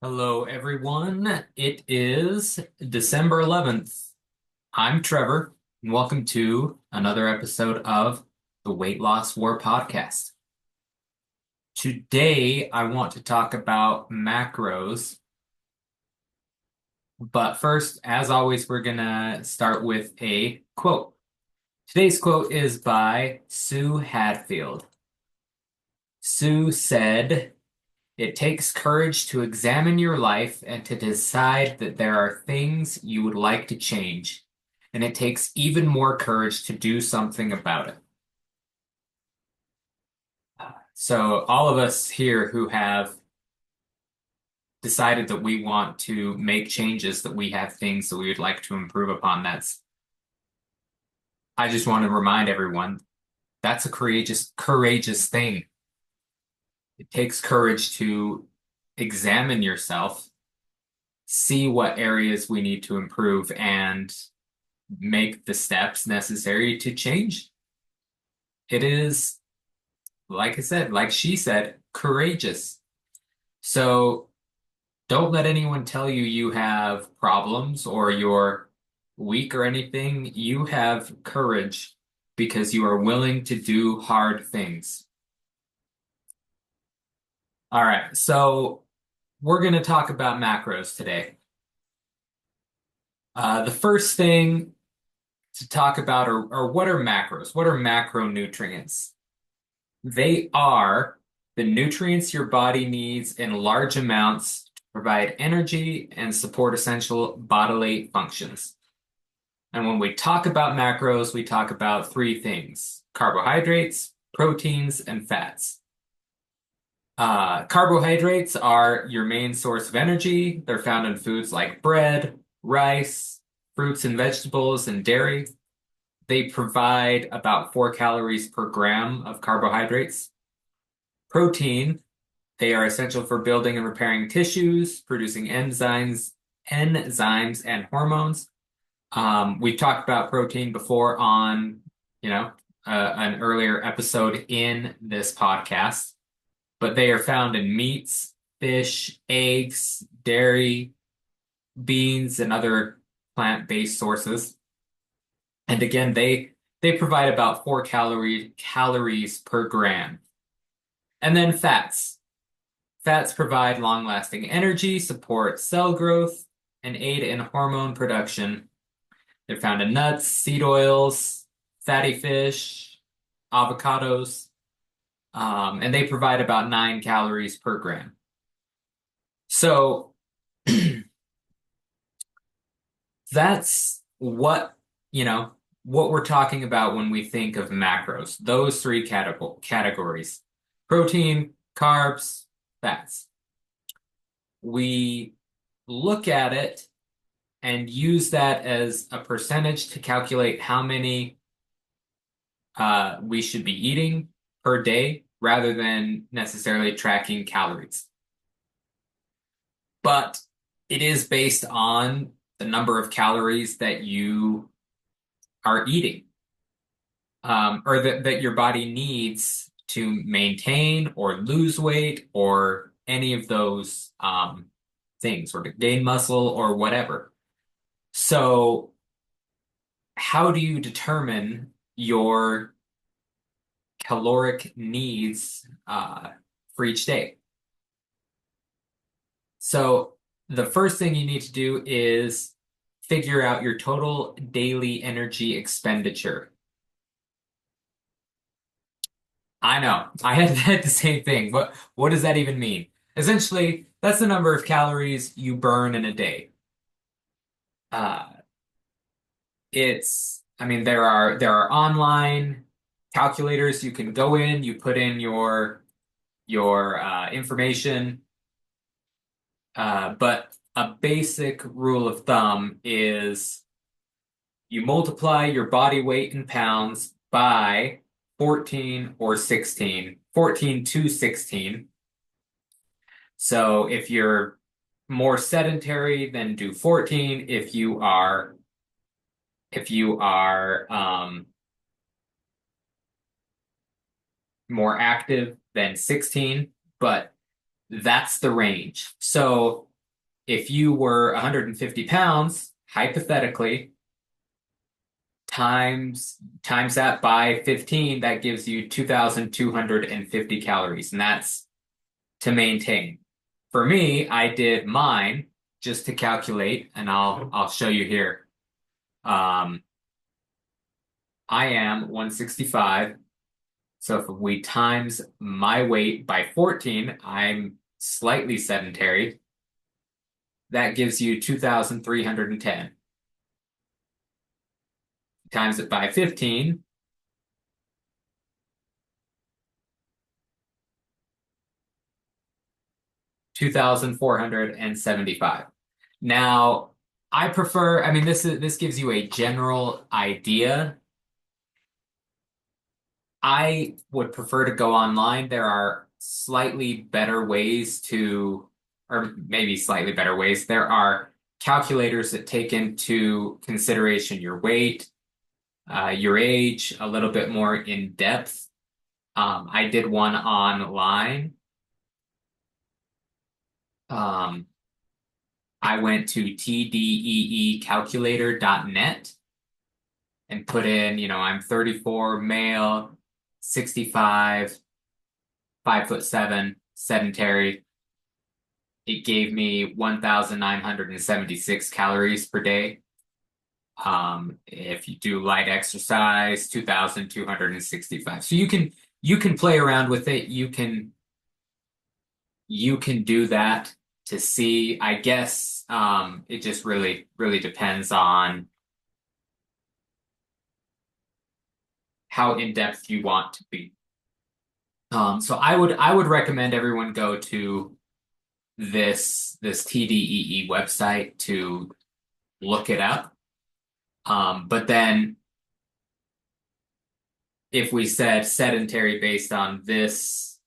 Hello, everyone. It is December 11th. I'm Trevor, and welcome to another episode of the Weight Loss War podcast. Today, I want to talk about macros, but first, as always, we're going to start with a quote. Today's quote is by Sue Hadfield. Sue said, "It takes courage to examine your life and to decide that there are things you would like to change. And it takes even more courage to do something about it." So, all of us here who have decided that we want to make changes, that we have things that we would like to improve upon, I just want to remind everyone that's a courageous thing. It takes courage to examine yourself, see what areas we need to improve, and make the steps necessary to change. It is, like I said, like she said, courageous. So don't let anyone tell you you have problems or you're weak or anything. You have courage because you are willing to do hard things. All right, so we're going to talk about macros today. The first thing to talk about are what are macros? What are macronutrients? They are the nutrients your body needs in large amounts to provide energy and support essential bodily functions. And when we talk about macros, we talk about three things: carbohydrates, proteins, and fats. Carbohydrates are your main source of energy. They're found in foods like bread, rice, fruits and vegetables, and dairy. They provide about 4 calories per gram of carbohydrates. Protein, they are essential for building and repairing tissues, producing enzymes and hormones. We've talked about protein before on, an earlier episode in this podcast, but they are found in meats, fish, eggs, dairy, beans, and other plant-based sources. And again, they provide about 4 calories per gram. And then fats. Fats provide long-lasting energy, support cell growth, and aid in hormone production. They're found in nuts, seed oils, fatty fish, avocados, and they provide about 9 calories per gram. So that's what we're talking about when we think of macros. Those three categories: protein, carbs, fats. We look at it and use that as a percentage to calculate how many we should be eating per day rather than necessarily tracking calories. But it is based on the number of calories that you are eating, or that your body needs to maintain or lose weight or any of those things, or to gain muscle or whatever. So, how do you determine your caloric needs for each day? So, the first thing you need to do is figure out your total daily energy expenditure. I know, I had the same thing. What does that even mean? Essentially, that's the number of calories you burn in a day. Uh, I mean, there are online calculators. You can go in, you put in your information, but a basic rule of thumb is you multiply your body weight in pounds by 14 or 16, 14 to 16. So if you're more sedentary, then do 14. If you are more active, then 16. But that's the range. So if you were 150 pounds, hypothetically, times that by 15, that gives you 2,250 calories, and that's to maintain. For me, I did mine just to calculate, and I'll show you here. Um, I am 165. So if we times my weight by 14, I'm slightly sedentary. That gives you 2,310. Times it by 15, 2,475. Now, I prefer, I mean, this gives you a general idea. I would prefer to go online. There are slightly better ways to, or maybe slightly better ways. There are calculators that take into consideration your weight, your age, a little bit more in depth. I did one online. Um, I went to tdeecalculator.net and put in, I'm 34, male, 65, 5'7", sedentary. It gave me 1,976 calories per day. If you do light exercise, 2,265. So you can play around with it. You can do that to see. I guess it just really, really depends on how in depth you want to be. So I would recommend everyone go to this TDEE website to look it up. But then if we said sedentary based on this,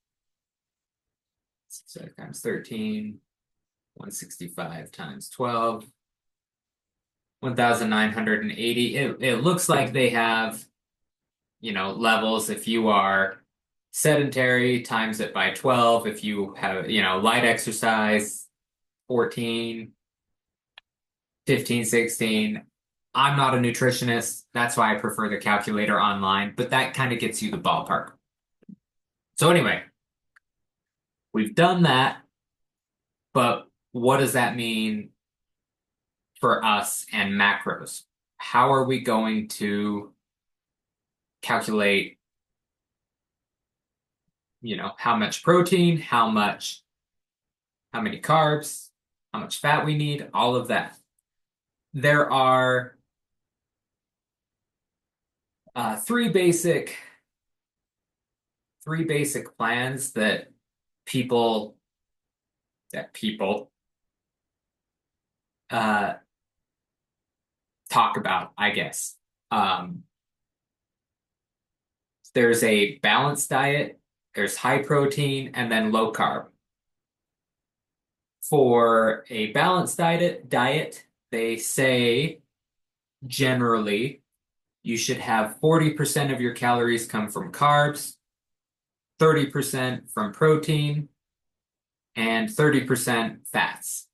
so times 13, 165 times 12, 1,980. It looks like they have, levels. If you are sedentary, times it by 12. If you have, light exercise, 14, 15, 16. I'm not a nutritionist. That's why I prefer the calculator online, but that kind of gets you the ballpark. So anyway, we've done that, but what does that mean for us and macros? How are we going to calculate, how much protein, how many carbs, how much fat we need, all of that. There are three basic plans people that people uh, talk about, I guess. Um, there's a balanced diet, there's high protein, and then low carb. For a balanced diet, they say generally you should have 40% of your calories come from carbs, 30% from protein, and 30% fats.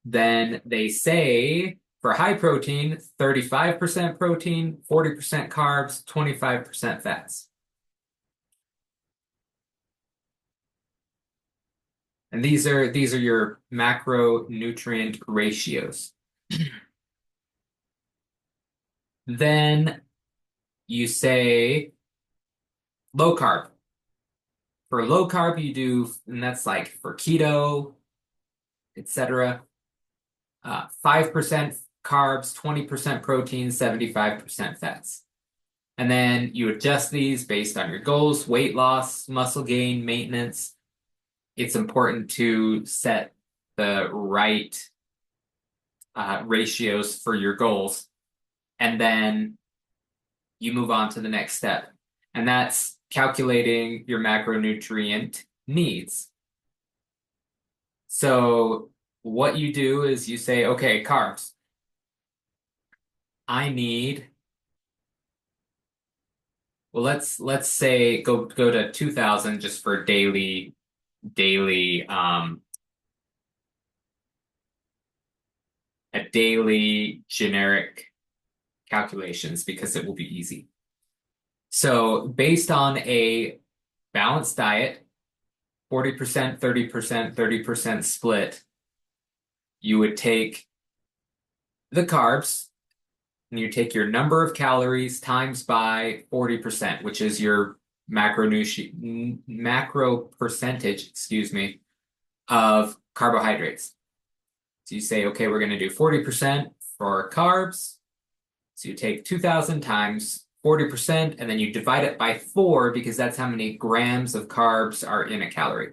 Then they say for high protein, 35% protein, 40% carbs, 25% fats. And these are your macronutrient ratios. Then you say low carb. For low carb, you do, and that's like for keto, etc. 5% carbs, 20% protein, 75% fats. And then you adjust these based on your goals, weight loss, muscle gain, maintenance. It's important to set the right ratios for your goals. And then you move on to the next step. And that's calculating your macronutrient needs. So what you do is you say, okay, carbs. I need, well, let's say go to 2,000 just for daily daily a daily generic calculations because it will be easy. So based on a balanced diet, 40%, 30%, 30% split, you would take the carbs and you take your number of calories times by 40%, which is your macro percentage, excuse me, of carbohydrates. So you say, okay, we're going to do 40% for carbs. So you take 2,000 times 40%, and then you divide it by 4 because that's how many grams of carbs are in a calorie.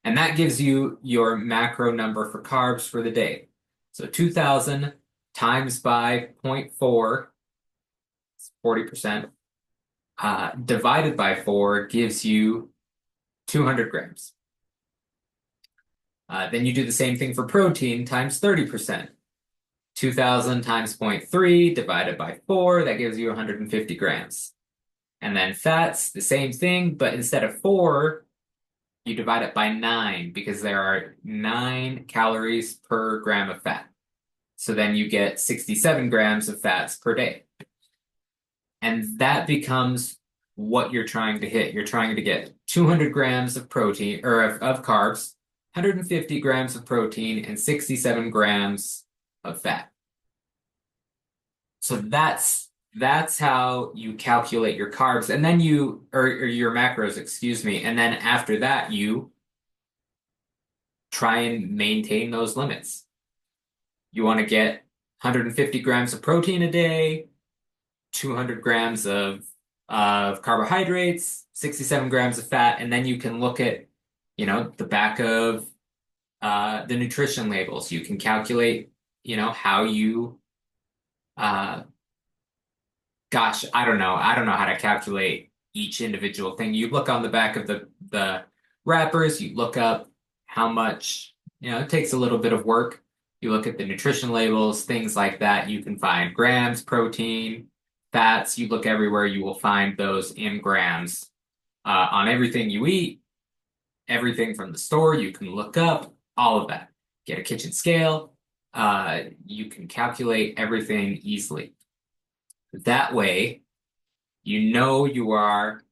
And that gives you your macro number for carbs for the day. So 2,000 times by 0.4, 40%, divided by 4 gives you 200 grams. Then you do the same thing for protein times 30%. 2,000 times 0.3 divided by 4, that gives you 150 grams. And then fats, the same thing, but instead of 4, you divide it by 9 because there are 9 calories per gram of fat. So then you get 67 grams of fats per day. And that becomes what you're trying to hit. You're trying to get 200 grams of protein or of carbs, 150 grams of protein, and 67 grams of fat. So that's how you calculate your carbs, and then or your macros, excuse me, and then after that you try and maintain those limits. You want to get 150 grams of protein a day, 200 grams of carbohydrates, 67 grams of fat, and then you can look at, the back of the nutrition labels. You can calculate, how you, gosh, I don't know. I don't know how to calculate each individual thing. You look on the back of the wrappers, you look up how much, it takes a little bit of work. You look at the nutrition labels, things like that. You can find grams, protein, fats. You look everywhere, you will find those in grams. On everything you eat, everything from the store, you can look up all of that. Get a kitchen scale. You can calculate everything easily. That way, you are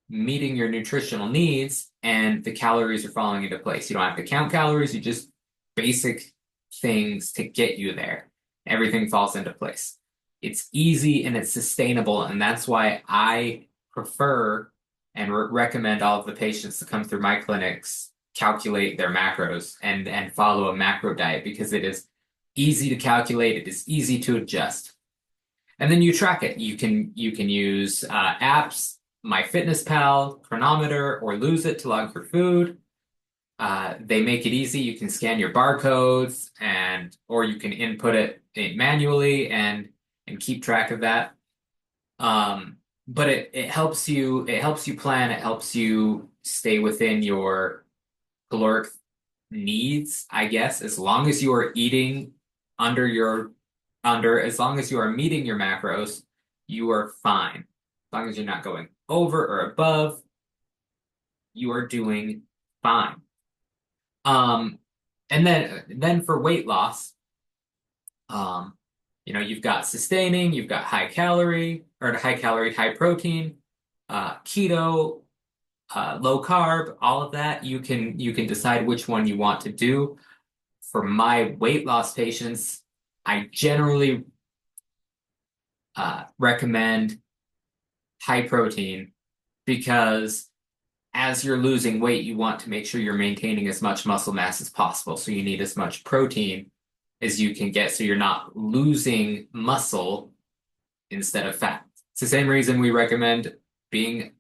meeting your nutritional needs and the calories are falling into place. You don't have to count calories, you just basic things to get you there. Everything falls into place. It's easy and it's sustainable, and that's why I prefer and recommend all of the patients to come through my clinics calculate their macros and follow a macro diet because it is easy to calculate, it is easy to adjust. And then you track it. You can use apps, MyFitnessPal, Chronometer, or Lose It to log your food. They make it easy. You can scan your barcodes or you can input it manually and keep track of that. But it helps you plan, it helps you stay within your caloric needs, I guess, as long as you are eating as long as you are meeting your macros, you are fine. As long as you're not going over or above, you are doing fine. And then for weight loss, you've got sustaining, you've got high calorie, high protein, keto, low carb, all of that. You can decide which one you want to do. For my weight loss patients, I generally recommend high protein because as you're losing weight, you want to make sure you're maintaining as much muscle mass as possible. So you need as much protein as you can get so you're not losing muscle instead of fat. It's the same reason we recommend being,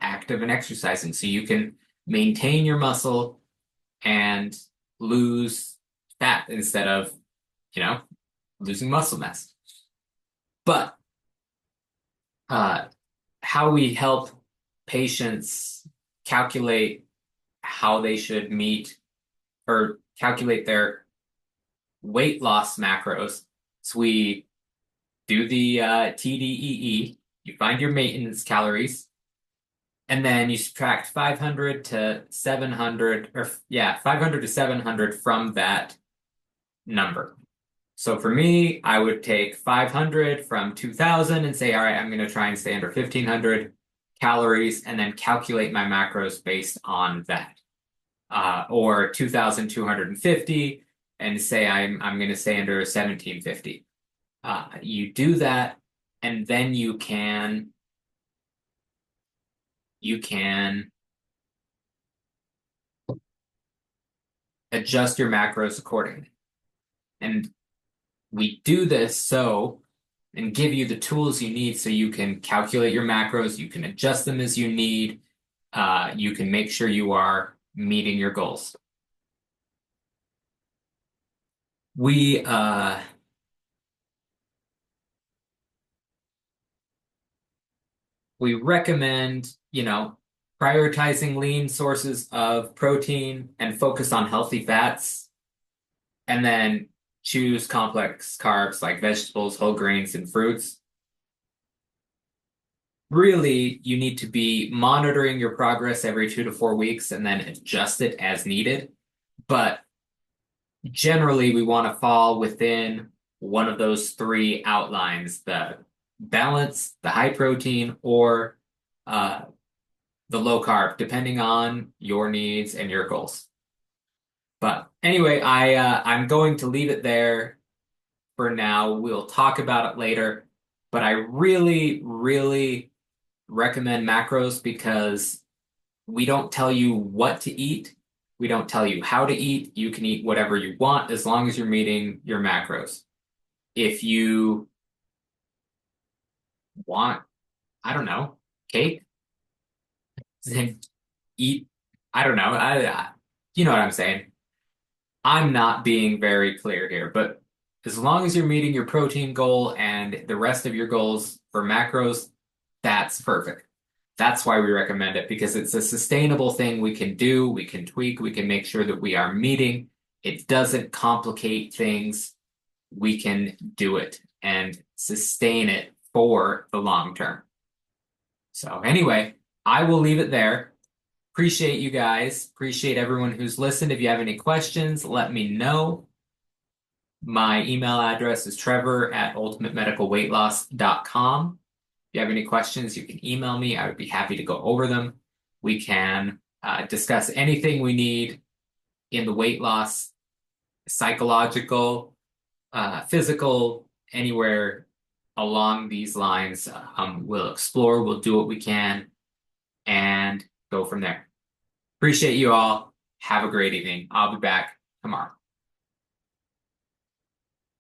active and exercising so you can maintain your muscle and lose fat instead of, losing muscle mass. But how we help patients calculate how they should meet or calculate their weight loss macros. So we do the TDEE. You find your maintenance calories, And then you subtract 500 to 700, or yeah, 500 to 700 from that number. So for me, I would take 500 from 2000 and say, all right, I'm going to try and stay under 1500 calories and then calculate my macros based on that. Or 2250 and say I'm going to stay under 1750. You do that, and then you can adjust your macros accordingly. And we do this and give you the tools you need so you can calculate your macros, you can adjust them as you need, you can make sure you are meeting your goals. We recommend, prioritizing lean sources of protein and focus on healthy fats, and then choose complex carbs like vegetables, whole grains, and fruits. Really, you need to be monitoring your progress every 2 to 4 weeks and then adjust it as needed. But generally, we want to fall within one of those three outlines: the balance, the high protein, or the low carb, depending on your needs and your goals. But anyway, I'm going to leave it there for now. We'll talk about it later. But I really, really recommend macros because we don't tell you what to eat. We don't tell you how to eat. You can eat whatever you want as long as you're meeting your macros. If you want, I don't know, cake, then eat, I don't know. You know what I'm saying. I'm not being very clear here, but as long as you're meeting your protein goal and the rest of your goals for macros, that's perfect. That's why we recommend it, because it's a sustainable thing we can do, we can tweak, we can make sure that we are meeting. It doesn't complicate things. We can do it and sustain it for the long term. So anyway, I will leave it there. Appreciate you guys. Appreciate everyone who's listened. If you have any questions, let me know. My email address is trevor@ultimatemedicalweightloss.com. If you have any questions, you can email me. I would be happy to go over them. We can discuss anything we need in the weight loss, psychological, physical, anywhere along these lines. We'll explore, we'll do what we can, and go from there. Appreciate you all. Have a great evening. I'll be back tomorrow.